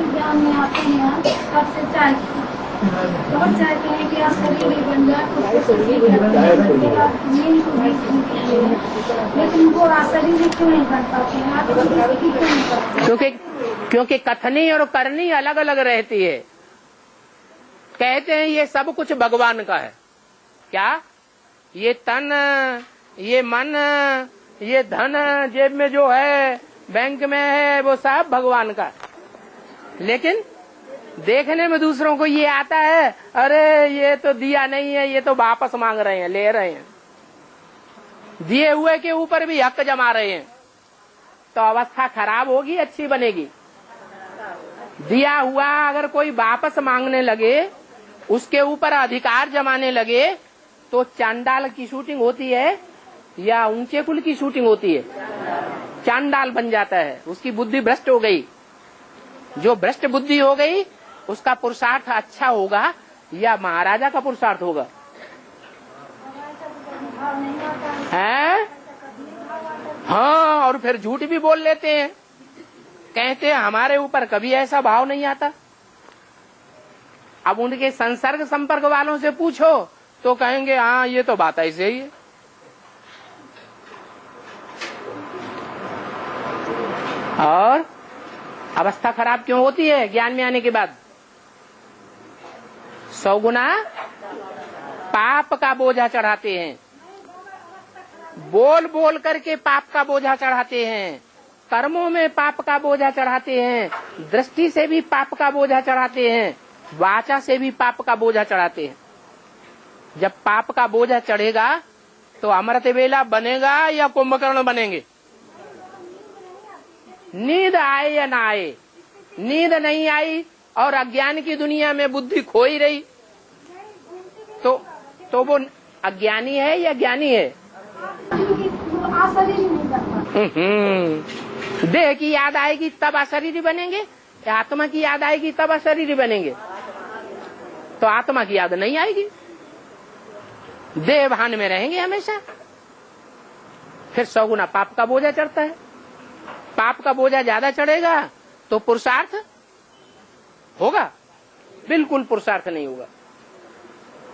ज्ञान में आते हैं तब से चाहते हैं और चाहते हैं कि आप शरीर भी बन जाए, लेकिन वो शरीर क्यों नहीं बन पाते हैं? क्योंकि कथनी और करनी अलग अलग रहती है। कहते हैं ये सब कुछ भगवान का है। क्या? ये तन, ये मन, ये धन जेब में जो है, बैंक में है, वो सब भगवान का है। लेकिन देखने में दूसरों को ये आता है, अरे ये तो दिया नहीं है, ये तो वापस मांग रहे हैं, ले रहे हैं, दिए हुए के ऊपर भी हक जमा रहे हैं। तो अवस्था खराब होगी, अच्छी बनेगी? दिया हुआ अगर कोई वापस मांगने लगे, उसके ऊपर अधिकार जमाने लगे, तो चांडाल की शूटिंग होती है या ऊंचे कुल की शूटिंग होती है? चांडाल बन जाता है, उसकी बुद्धि भ्रष्ट हो गई। जो भ्रष्ट बुद्धि हो गई, उसका पुरुषार्थ अच्छा होगा या महाराजा का पुरुषार्थ होगा? है? हाँ, और फिर झूठ भी बोल लेते हैं, कहते हैं हमारे ऊपर कभी ऐसा भाव नहीं आता। अब उनके संसर्ग संपर्क वालों से पूछो तो कहेंगे हाँ ये तो बात ऐसे ही है। और अवस्था खराब क्यों होती है ज्ञान में आने के बाद? 100 गुना पाप का बोझा चढ़ाते हैं, बोल बोल करके पाप का बोझा चढ़ाते हैं, कर्मों में पाप का बोझा चढ़ाते हैं, दृष्टि से भी पाप का बोझा चढ़ाते हैं, वाचा से भी पाप का बोझा चढ़ाते हैं। जब पाप का बोझा चढ़ेगा तो अमृत वेला बनेगा या कुंभकर्ण बनेंगे? नींद आए या ना आए, नींद नहीं आई और अज्ञान की दुनिया में बुद्धि खो ही रही, तो वो अज्ञानी है या ज्ञानी है? देह की याद आएगी तब अशरीरी बनेंगे, आत्मा की याद आएगी तब अशरीरी बनेंगे? तो आत्मा की याद नहीं आएगी, देह भान में रहेंगे हमेशा। फिर 100 गुना पाप का बोझा चढ़ता है। पाप का बोझा ज्यादा चढ़ेगा तो पुरुषार्थ होगा? बिल्कुल पुरुषार्थ नहीं होगा।